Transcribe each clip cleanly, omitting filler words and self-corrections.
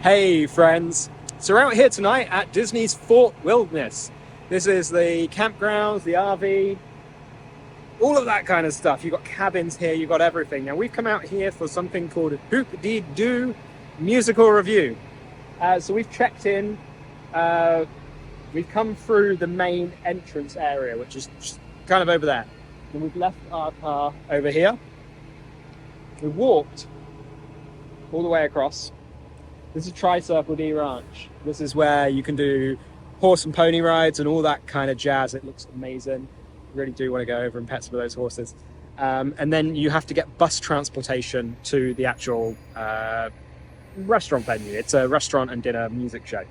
Hey friends, so we're out here tonight at Disney's Fort Wilderness. This is the campgrounds, the RV, all of that kind of stuff. You've got cabins here, you've got everything. Now we've come out here for something called Hoop-Dee-Doo Musical Revue. So we've checked in, we've come through the main entrance area, which is just kind of over there. And we've left our car over here. We walked all the way across. This is Tri-Circle-D Ranch. This is where you can do horse and pony rides and all that kind of jazz. It looks amazing. You really do want to go over and pet some of those horses. And then you have to get bus transportation to the actual restaurant venue. It's a restaurant and dinner music show.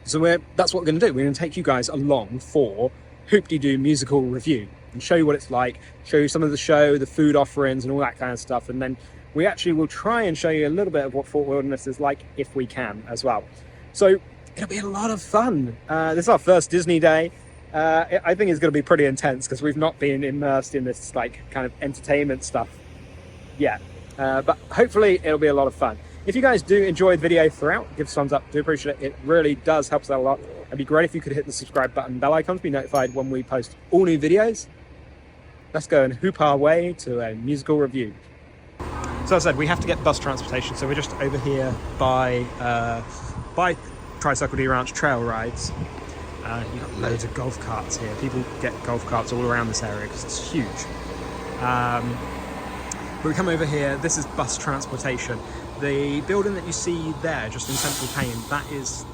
So that's what we're going to do. We're going to take you guys along for Hoop-Dee-Doo Musical Revue and show you what it's like, show you some of the show, the food offerings and all that kind of stuff. And then we actually will try and show you a little bit of what Fort Wilderness is like if we can as well. So it'll be a lot of fun. This is our first Disney day. I think it's going to be pretty intense because we've not been immersed in this like kind of entertainment stuff yet. But hopefully it'll be a lot of fun. If you guys do enjoy the video throughout, give us a thumbs up. Do appreciate it. It really does help us out a lot. It'd be great if you could hit the subscribe button, bell icon to be notified when we post all new videos. Let's go and hoop our way to a musical review. So as I said, we have to get bus transportation, so we're just over here by Tri-Circle-D Ranch trail rides. You've got loads of golf carts here. People get golf carts all around this area because it's huge. But we come over here, this is bus transportation. The building that you see there, just in Central Payne, that is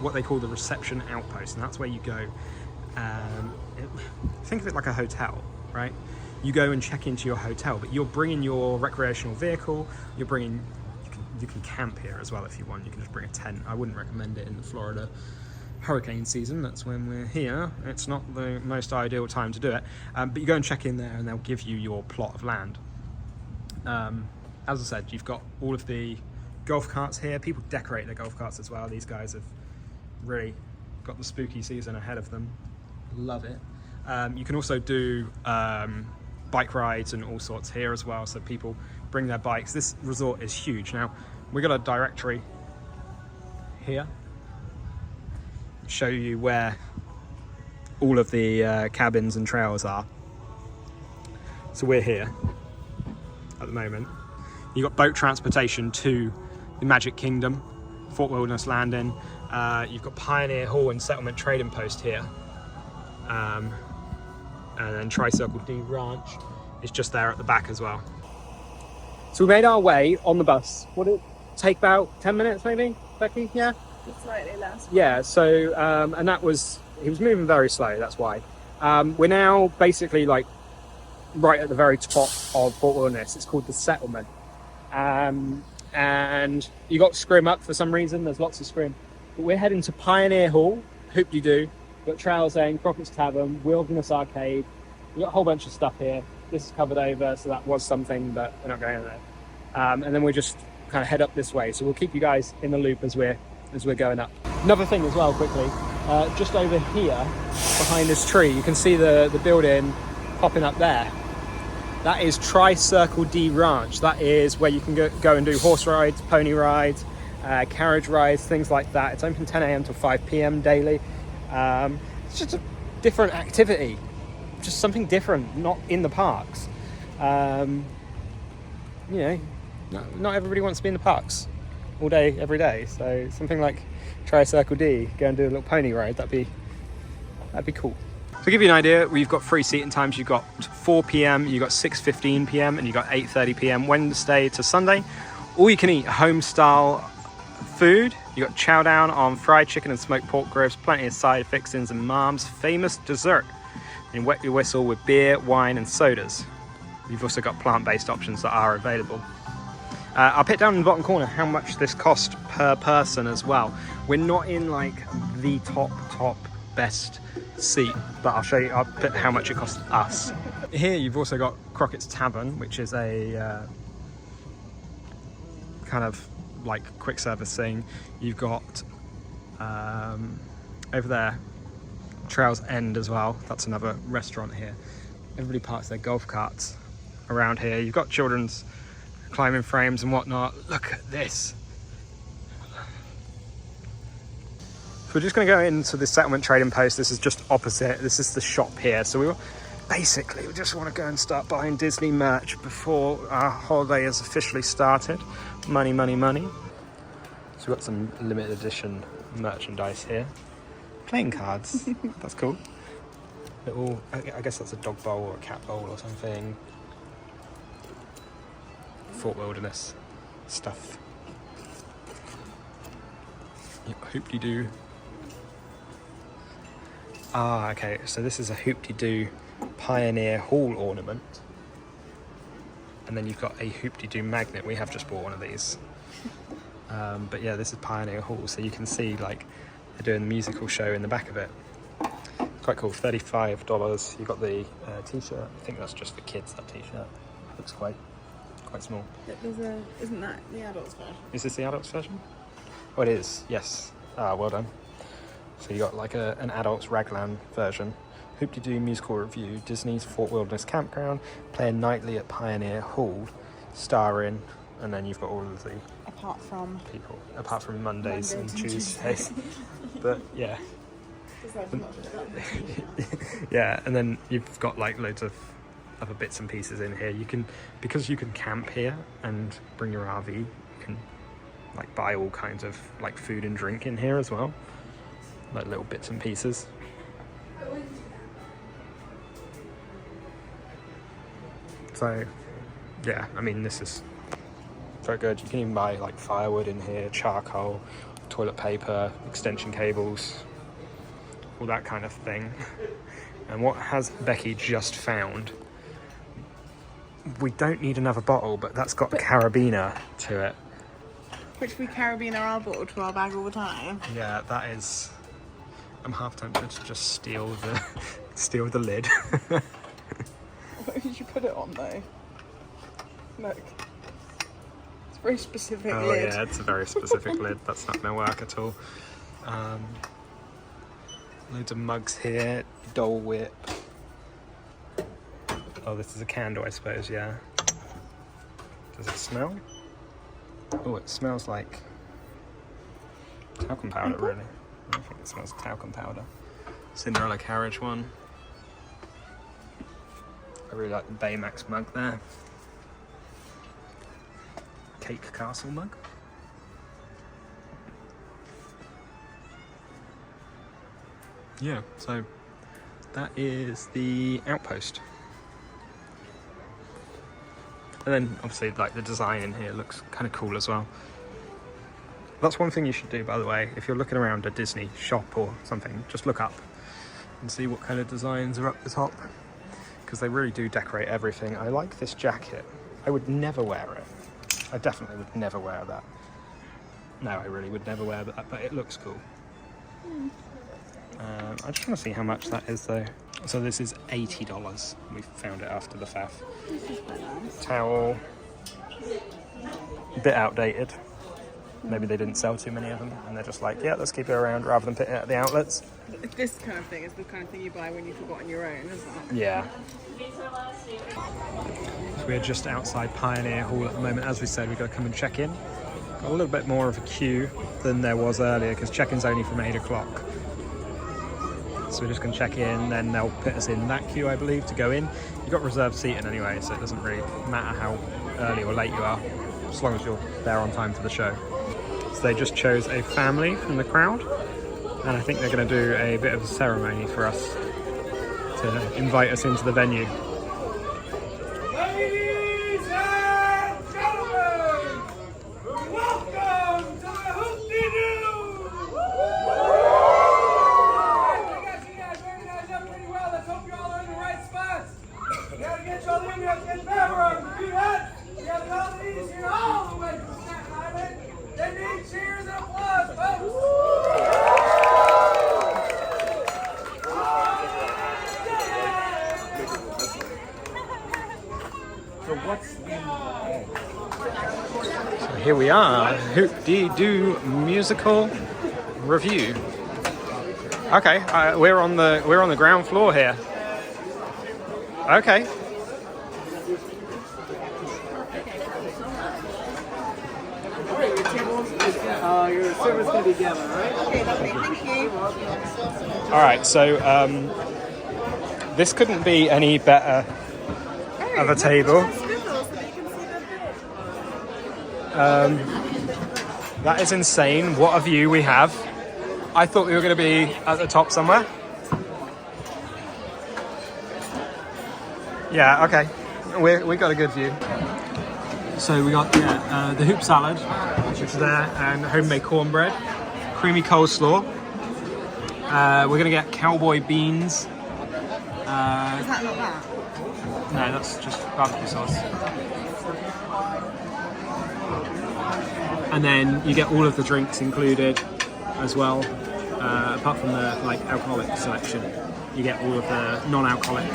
what they call the reception outpost, and that's where you go. Think of it like a hotel, right? You go and check into your hotel, but you're bringing your recreational vehicle. You can camp here as well if you want. You can just bring a tent. I wouldn't recommend it in the Florida hurricane season. That's when we're here. It's not the most ideal time to do it. But you go and check in there and they'll give you your plot of land. As I said, you've got all of the golf carts here. People decorate their golf carts as well. These guys have really got the spooky season ahead of them. Love it. You can also do bike rides and all sorts here as well, so people bring their bikes. This resort is huge. Now we got a directory here, show you where all of the cabins and trails are. So we're here at the moment. You got boat transportation to the Magic Kingdom, Fort Wilderness Landing. You've got Pioneer Hall and Settlement Trading Post here. And then Tri-Circle-D Ranch is just there at the back as well. So we made our way on the bus. What did it take, about 10 minutes maybe, Becky? Yeah? Just slightly less. Yeah, so, and he was moving very slow, that's why. We're now basically like right at the very top of Fort Wilderness. It's called the Settlement. And you got scrim up for some reason, there's lots of scrim. But we're heading to Pioneer Hall, Hoop-Dee-Doo. We've got Trails End, Crockett's Tavern, Wilderness Arcade. We've got a whole bunch of stuff here. This is covered over, so that was something, but we're not going there. And then we just kind of head up this way. So we'll keep you guys in the loop as we're going up. Another thing as well, quickly, just over here, behind this tree, you can see the building popping up there. That is Tri-Circle-D Ranch. That is where you can go and do horse rides, pony rides, carriage rides, things like that. It's open 10 a.m. to 5 p.m. daily. It's just a different activity, just something different, not in the parks. You know, not everybody wants to be in the parks all day, every day. So something like Tri-Circle-D, go and do a little pony ride, that'd be cool. To give you an idea, we've got free seating times. You've got 4 p.m, you've got 6:15 p.m, and you've got 8:30 p.m, Wednesday to Sunday. All you can eat home-style food. You got chow down on fried chicken and smoked pork ribs, plenty of side fixings, and Mom's famous dessert. And wet your whistle with beer, wine, and sodas. You've also got plant-based options that are available. I'll put down in the bottom corner how much this cost per person as well. We're not in like the top best seat, but I'll put how much it cost us. Here you've also got Crockett's Tavern, which is a kind of like quick service thing. You've got over there Trails End as well. That's another restaurant here. Everybody parks their golf carts around here. You've got children's climbing frames and whatnot. Look at this. we're just going to go into the settlement trading post. This is just opposite. This is the shop here. So we just want to go and start buying Disney merch before our holiday has officially started. Money, money, money. So we've got some limited edition merchandise here. Playing cards. That's cool. Little, I guess that's a dog bowl or a cat bowl or something. Fort Wilderness stuff. Hoop-Dee-Doo. Ah, okay, so this is a Hoop-Dee-Doo Pioneer Hall ornament. And then you've got a Hoop-Dee-Doo magnet. We have just bought one of these. But yeah, this is Pioneer Hall, so you can see like they're doing the musical show in the back of it. Quite cool, $35. You've got the t-shirt. I think that's just for kids, that t-shirt. Looks quite small. Isn't that the adults version? Is this the adults version? Oh, it is, yes. Ah, well done. So you got like an adults raglan version. Hoop-Dee-Doo Musical Revue, Disney's Fort Wilderness Campground, playing nightly at Pioneer Hall, starring, and then you've got all of the apart from Mondays and Tuesdays. But yeah. Yeah, and then you've got like loads of other bits and pieces in here. Because you can camp here and bring your RV, you can like buy all kinds of like food and drink in here as well, like little bits and pieces. So yeah, I mean, this is very good. You can even buy like firewood in here, charcoal, toilet paper, extension cables, all that kind of thing. And what has Becky just found? We don't need another bottle, but that's got a carabiner to it. Which we carabiner our bottle to our bag all the time. Yeah, that is. I'm half tempted to just steal the lid. Where did you put it on though? Look. It's a very specific lid. Oh yeah, it's a very specific lid. That's not going to work at all. Loads of mugs here. Dole Whip. Oh, this is a candle, I suppose, yeah. Does it smell? Oh, it smells like talcum powder, really. I think it smells like talcum powder. Cinderella Carriage one. I really like the Baymax mug there. Cake Castle mug. Yeah, so that is the outpost. And then obviously like the design in here looks kind of cool as well. That's one thing you should do, by the way, if you're looking around a Disney shop or something, just look up and see what kind of designs are up the top, because they really do decorate everything. I like this jacket. I would never wear it. I definitely would never wear that. No, I really would never wear that, but it looks cool. I just want to see how much that is though. So this is $80. We found it after the faff. This is quite nice. Towel. A bit outdated. Maybe they didn't sell too many of them and they're just like, yeah, let's keep it around rather than put it at the outlets. This kind of thing is the kind of thing you buy when you've forgotten your own, isn't it? Yeah. So we're just outside Pioneer Hall at the moment. As we said, we've got to come and check in. Got a little bit more of a queue than there was earlier because check-in's only from 8 o'clock. So we're just going to check in, then they'll put us in that queue, I believe, to go in. You've got reserved seating anyway, so it doesn't really matter how early or late you are, as long as you're there on time for the show. So they just chose a family from the crowd, and I think they're going to do a bit of a ceremony for us to invite us into the venue. Ladies and gentlemen, welcome to the Hoop-Dee-Doo! Get y'all in here, get better. Do that. You have all these here all the way from Staten Island. They need cheers and applause, folks. So here we are, Hoop-Dee-Doo Musical Revue. Okay, we're on the ground floor here. Okay. Your server's going to be Gemma, right? Okay, lovely. Thank you. All right, so this couldn't be any better of a table. That is insane. What a view we have. I thought we were going to be at the top somewhere. Yeah, okay. We got a good view. So we got the hoop salad, which is there, and homemade cornbread, creamy coleslaw. We're gonna get cowboy beans. Is that not that? No, that's just barbecue sauce. And then you get all of the drinks included as well, apart from the alcoholic selection. You get all of the non-alcoholic.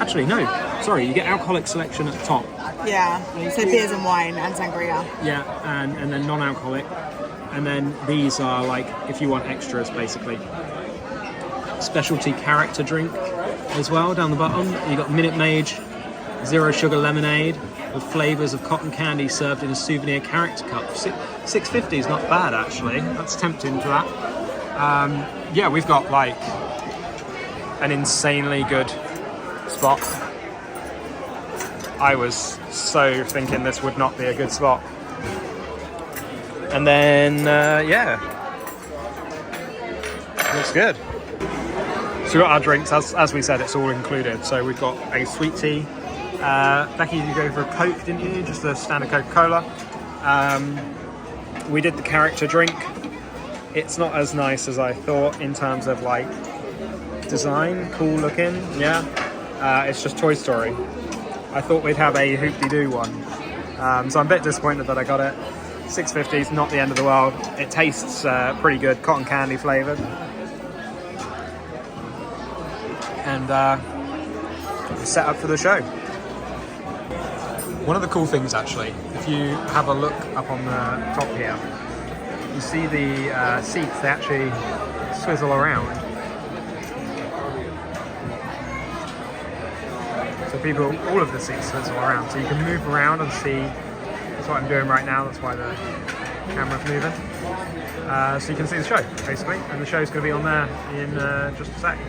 Actually, no. Sorry, you get alcoholic selection at the top. Yeah. So beers and wine and sangria. Yeah, and then non-alcoholic. And then these are if you want extras, basically. Specialty character drink as well down the bottom. You got Minute Maid, zero sugar lemonade with flavours of cotton candy served in a souvenir character cup. $6.50 is not bad actually. That's tempting for that. Yeah, we've got an insanely good spot. I was so thinking this would not be a good spot. And then, yeah, looks good. So we've got our drinks, as we said, it's all included. So we've got a sweet tea. Becky, you go for a Coke, didn't you? Just a standard Coca-Cola. We did the character drink. It's not as nice as I thought in terms of design, cool looking, yeah. It's just Toy Story. I thought we'd have a Hoop-Dee-Doo one. So I'm a bit disappointed that I got it. $6.50 is not the end of the world. It tastes pretty good, cotton candy flavoured. And set up for the show. One of the cool things actually, if you have a look up on the top here, you see the seats, they actually swizzle around. So people, all of the seats swizzle around, so you can move around and see. That's what I'm doing right now, that's why the camera's moving. So you can see the show, basically, and the show's going to be on there in just a sec.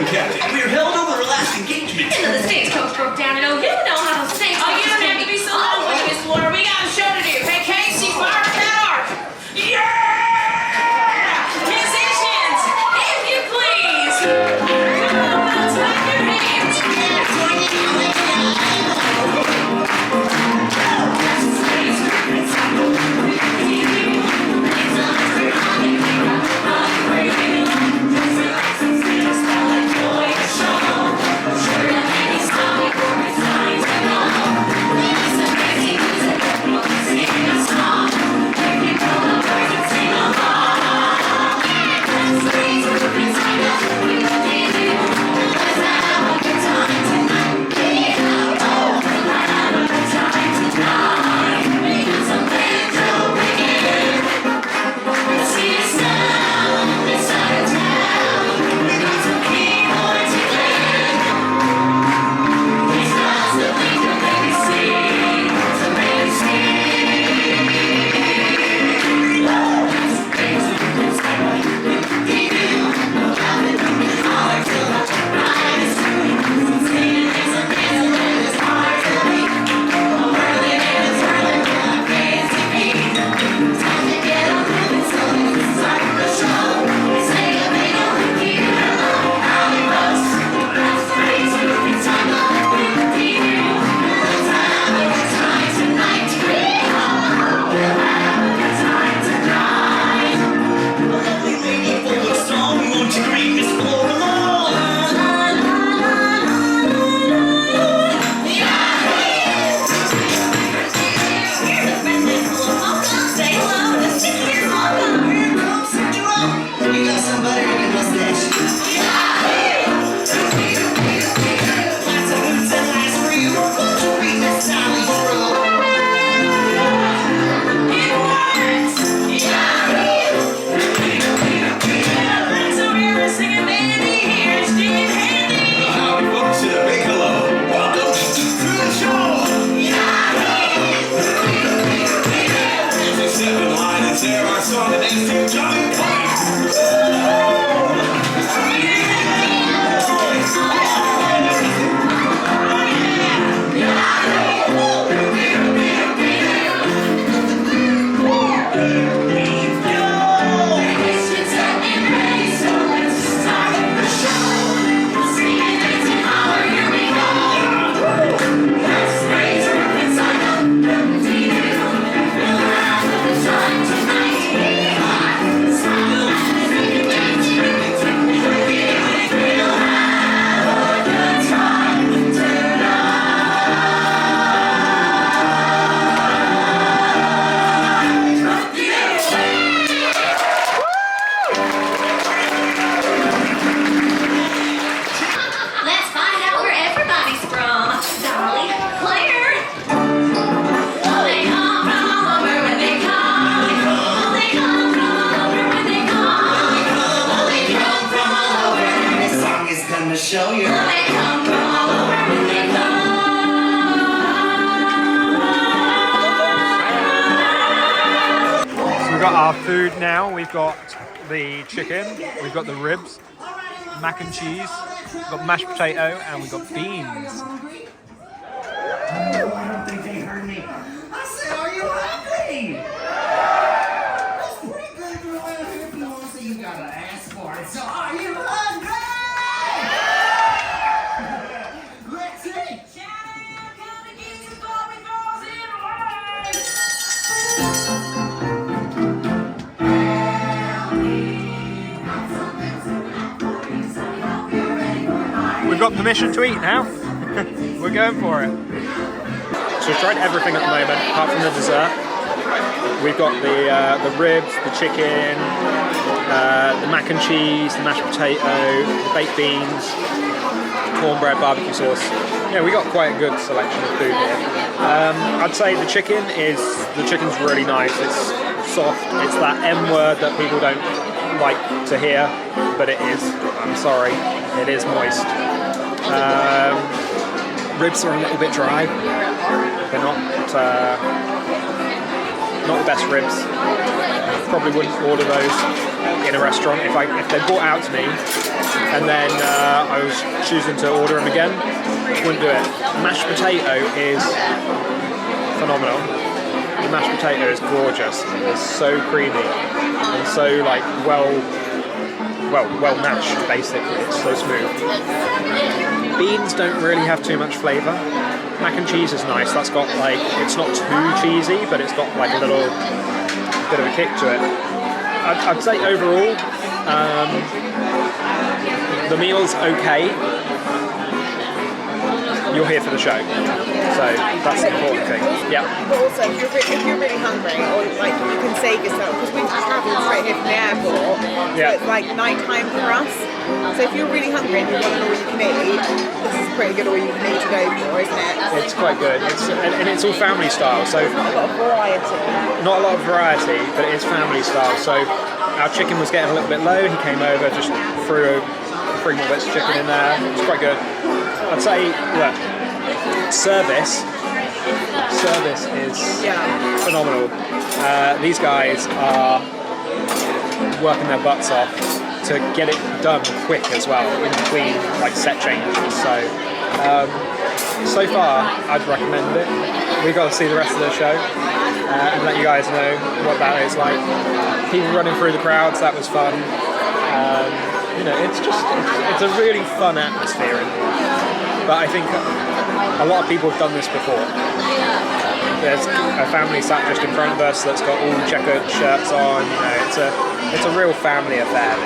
We were held over our last engagement. The stagecoach broke down and oh, you know how to sing. Oh, you don't have to be so long with Miss Laura. We got a show to do. Hey, Casey, fire up that arc. Yeah! Musicians, if you please. Come on, let's clap your hands. Sure, chair, I saw the nasty Johnny coming. Let's find out where everybody's from. Dolly, Claire. Oh, they come from all over when they come. Oh, they come from all over when they come. Oh, they come from all over. This song is gonna show you. Oh, they come from all over when they come. So we've got our food now. We've got the chicken, we've got the ribs, mac and cheese, we've got mashed potato, and we've got beans. I don't think they heard me. I said, are you hungry? That's pretty good for around here if you want, so you gotta ask for it. So are you hungry? Let's eat. We've got permission to eat now. We're going for it. So we've tried everything at the moment, apart from the dessert. We've got the ribs, the chicken, the mac and cheese, the mashed potato, the baked beans, cornbread, barbecue sauce. Yeah, we got quite a good selection of food here. I'd say the chicken's really nice. It's soft. It's that M word that people don't like to hear, but it is. I'm sorry, it is moist. Ribs are a little bit dry. They're not the best ribs. Probably wouldn't order those in a restaurant if they brought out to me and then I was choosing to order them again. Wouldn't do it. Mashed potato is phenomenal. The mashed potato is gorgeous. It's so creamy and so like well mashed basically. It's so smooth. Beans don't really have too much flavour. Mac and cheese is nice. That's got like, it's not too cheesy, but it's got like a little bit of a kick to it. I'd say overall, the meal's okay. You're here for the show, so that's the important thing. Yeah. But also, if you're really hungry, or like you can save yourself, because we've just travelled straight here from the airport, Yeah. so it's like night time for us. So if you're really hungry and you want an all you can eat, this is pretty good all you can eat to go for, isn't it? It's quite good. And it's all family style, so Not a lot of variety. not a lot of variety, but it is family style. So our chicken was getting a little bit low. He came over, just threw 3 more bits of chicken in there. It's quite good. I'd say, look, service is phenomenal. These guys are working their butts off to get it done quick as well, in between like set changes. So far, I'd recommend it. We've got to see the rest of the show and let you guys know what that is like. People running through the crowds, that was fun. You know, it's a really fun atmosphere in here. But I think a lot of people have done this before. There's a family sat just in front of us that's got all checkered shirts on. You know, it's a real family affair.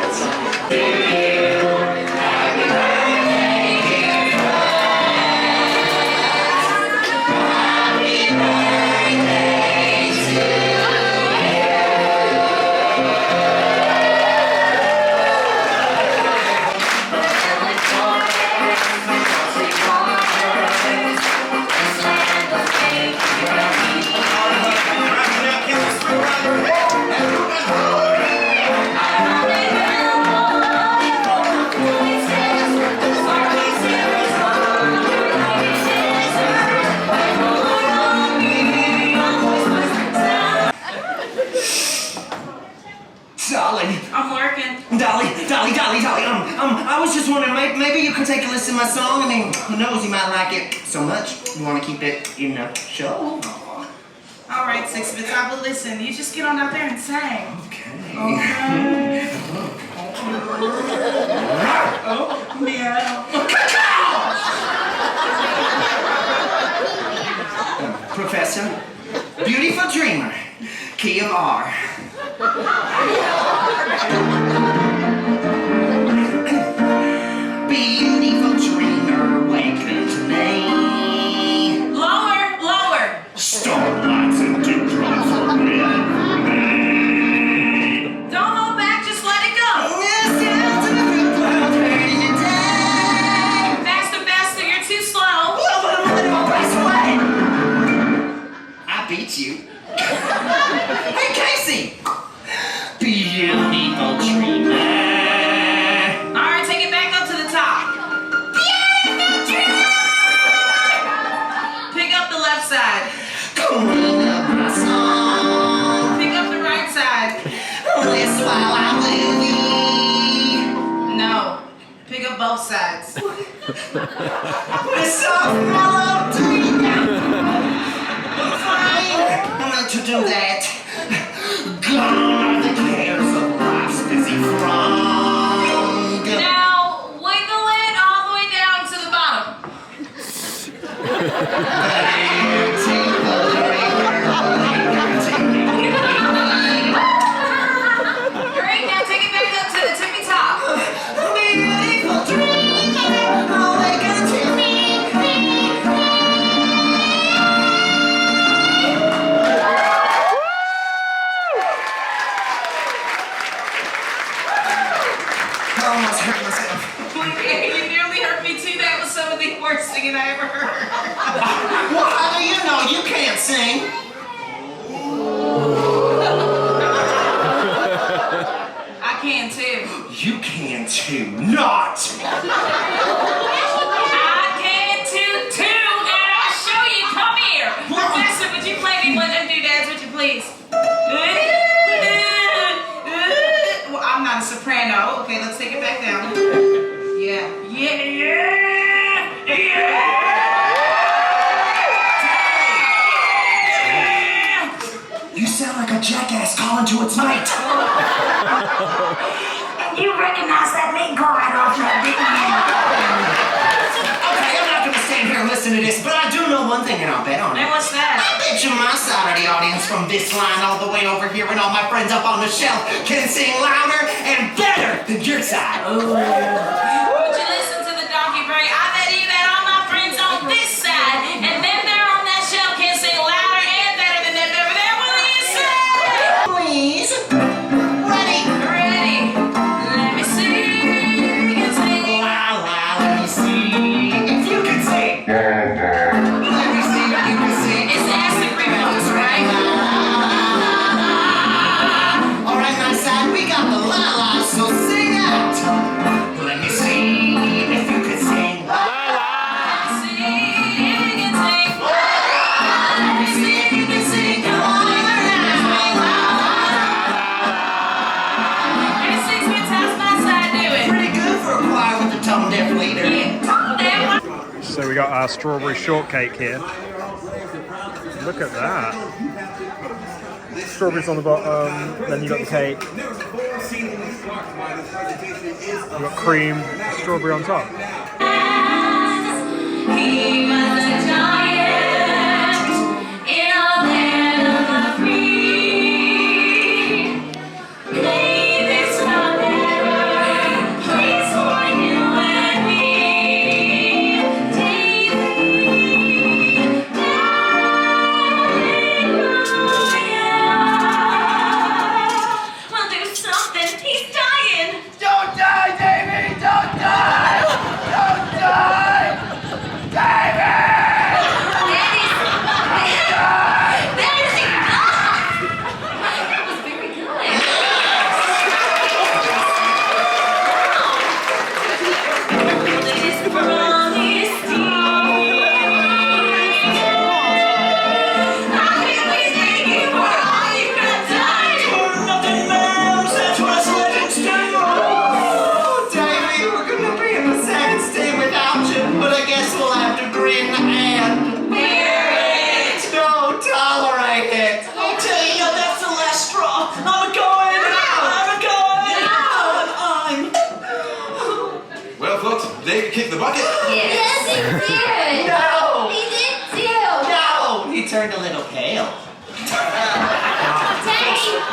you can take a listen to my song. I mean, who knows, you might like it so much you want to keep it in the show. All right, Six Bits, I will listen. You just get on out there and sing. Okay. Oh, meow. Professor, beautiful dreamer, key of R. Beautiful dreamer, waken to me. Lower, lower. Starlights and dewdrops are red. Don't hold back, just let it go. Faster, faster, you're too slow. I beat you. Hey, Casey! Beautiful dreamer. All right, take it back up to the top. Beautiful dreamer. Pick up the left side. Queen of my song. Pick up the right side. This while I will be. No, pick up both sides. With soft melody. Fine. I'm going to do that. Gone are the cares of life's busy throng. Now, wiggle it all the way down to the bottom. Great, now take it back up to the tippy top. Beautiful dreamer, awaken to me. I almost hurt myself. You nearly hurt me too. That was some of the worst singing I ever heard. Well, how do you know you can't sing? I can too. You can too. Not. I can too, and I'll show you. Come here. Professor, would you play me one of them doodads, would you please? Well, I'm not a soprano. Okay, let's take it back down. Yeah. You sound like a jackass calling to its mate. You recognize that meat guard off that, didn't you? Okay, I'm not gonna stand here and listen to this, but I do know one thing and I'll bet on it. And what's that? I bet you my side of the audience from this line all the way over here and all my friends up on the shelf can sing louder and better than your side. Would you listen to the donkey brain? I bet you that all my friends on this side and them there on that shelf can sing louder and better than them over there. What do you say? Please. Ready. Ready? Let me see you sing. La la, let me see if you can sing. Let me see if you can sing. It's acid reflux, right? All right, my side, we got the la la, so sing out. Let me see if you can sing. La la. See if you can sing. Let me see if you can sing. Come on, Hey, Six Bits, how's my side doing? pretty good for a choir with the tone deaf leader. So we got our strawberry shortcake here. Look at that. Strawberries on the bottom, then you got the cake. You got cream, strawberry on top. He was a giant in a land of the free. Play this forever, place for you and me. David, well, do something. He's dying. Don't die, Davey! Don't die! Don't die! Davey!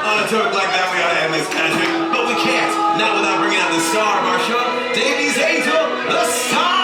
On a joke like that, we ought to end this pageant, but we can't. Not without bringing out the star of our show, Davy's Angel, the star!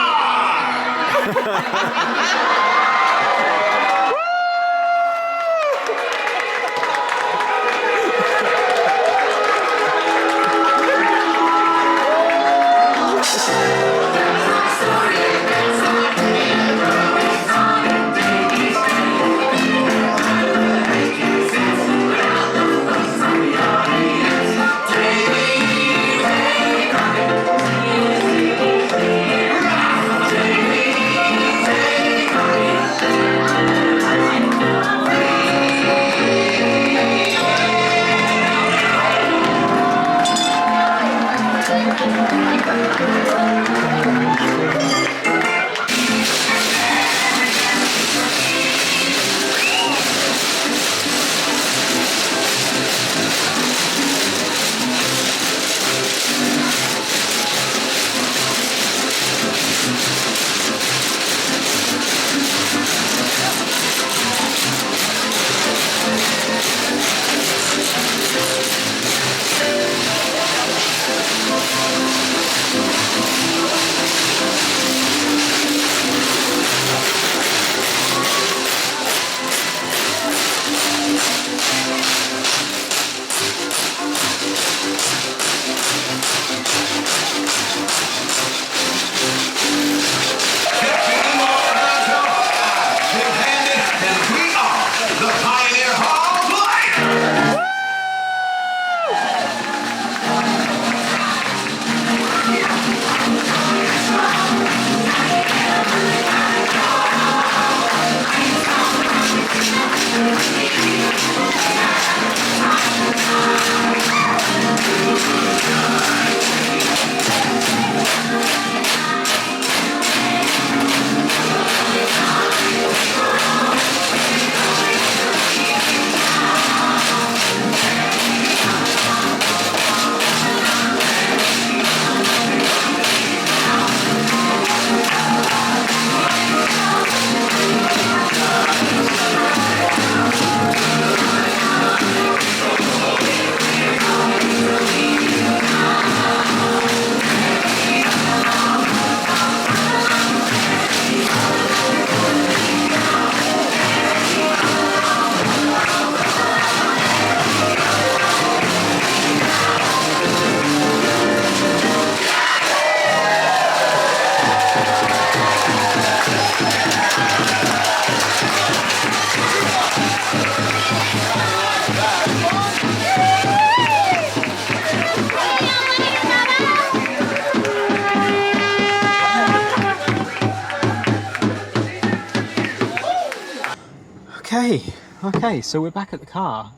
Okay, so we're back at the car.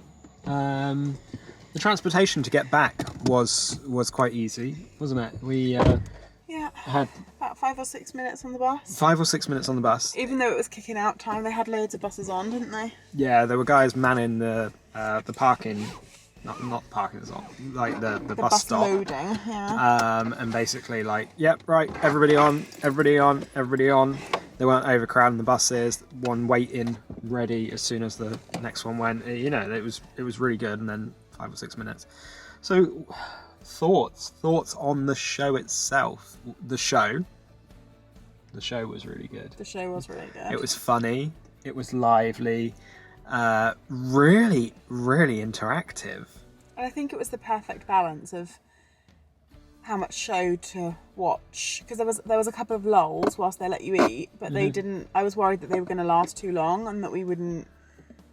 The transportation to get back was quite easy, wasn't it? We Yeah, had about 5 or 6 minutes on the bus. 5 or 6 minutes on the bus. Even though it was kicking out time, they had loads of buses on, didn't they? Yeah, there were guys manning the parking, not parking as well, like the bus stop. Loading, yeah. And basically like, yep, right, everybody on. They weren't overcrowding the buses, one waiting ready as soon as the next one went. You know, it was really good. And then 5 or 6 minutes. So thoughts on the show itself. The show was really good. The show was really good. It was funny, it was lively, really interactive. And I think it was the perfect balance of how much show to watch, because there was a couple of lulls whilst they let you eat, but they didn't. I was worried that they were going to last too long and that we wouldn't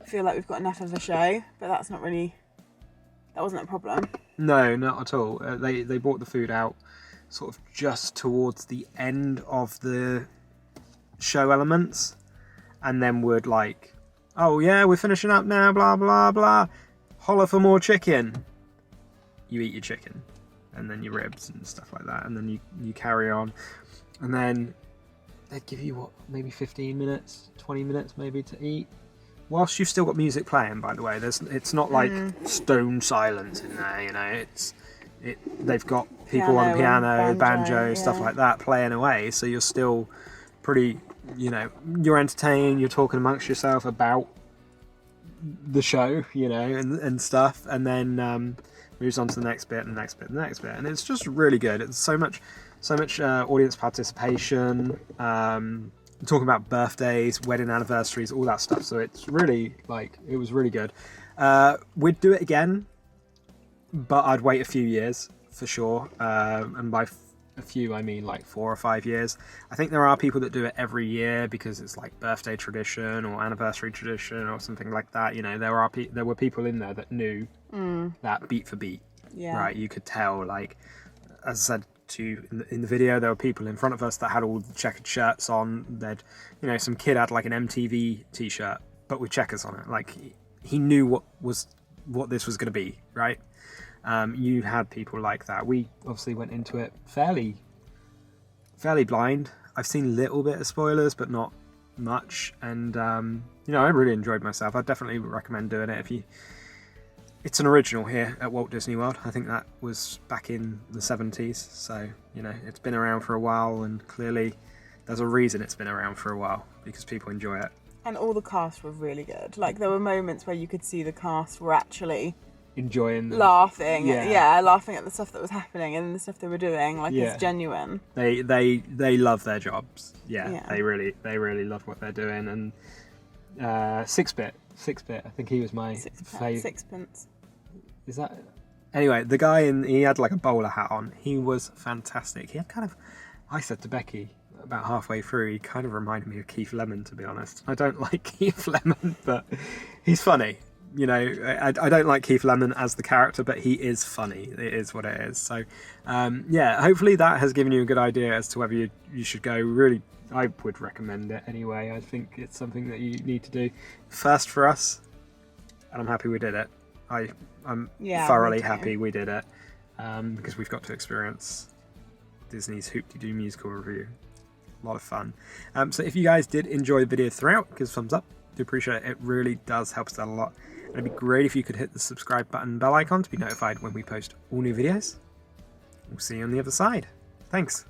feel like we've got enough of a show, but that wasn't a problem. No, not at all. They brought the food out sort of just towards the end of the show elements, and then would like, oh yeah, we're finishing up now, blah blah blah, holler for more chicken. You eat your chicken and then your ribs and stuff like that, and then you carry on, and then they'd give you maybe 15 minutes, 20 minutes maybe to eat, whilst you've still got music playing, by the way. It's not like stone silence in there, you know. They've got people on piano, banjo, stuff like that playing away, so you're still pretty, you know, you're entertained, you're talking amongst yourself about the show, you know, and stuff, and then moves on to the next bit and the next bit and the next bit, and it's just really good. It's so much audience participation, talking about birthdays, wedding anniversaries, all that stuff. So it's really it was really good. We'd do it again, but I'd wait a few years for sure, and by a few I mean like 4 or 5 years. I think there are people that do it every year because it's like birthday tradition or anniversary tradition or something like that. You know, there were people in there that knew that beat for beat. Yeah. Right, you could tell. Like as I said to you in the video, there were people in front of us that had all the checkered shirts on. They'd, you know, some kid had like an MTV t-shirt but with checkers on it. Like he knew what this was going to be, right? You had people like that. We obviously went into it fairly blind. I've seen a little bit of spoilers, but not much. And you know, I really enjoyed myself. I'd definitely recommend doing it. It's an original here at Walt Disney World. I think that was back in the 70s. So, you know, it's been around for a while, and clearly there's a reason it's been around for a while, because people enjoy it. And all the cast were really good. Like, there were moments where you could see the cast were actually enjoying laughing, laughing at the stuff that was happening and the stuff they were doing. Like, it's genuine. They love their jobs. Yeah. They really love what they're doing. And Six-Bit, I think he was my favourite. Sixpence. Is that? Anyway, the guy he had like a bowler hat on. He was fantastic. He had I said to Becky about halfway through, he kind of reminded me of Keith Lemon, to be honest. I don't like Keith Lemon, but he's funny. You know, I don't like Keith Lemon as the character, but he is funny. It is what it is. So, hopefully that has given you a good idea as to whether you should go. Really, I would recommend it anyway. I think it's something that you need to do. First for us, and I'm happy we did it. I'm thoroughly happy we did it, because we've got to experience Disney's Hoop-Dee-Doo Musical Revue. A lot of fun. So if you guys did enjoy the video throughout, give us a thumbs up. Do appreciate it. It really does help us out a lot. And it'd be great if you could hit the subscribe button and bell icon to be notified when we post all new videos. We'll see you on the other side. Thanks.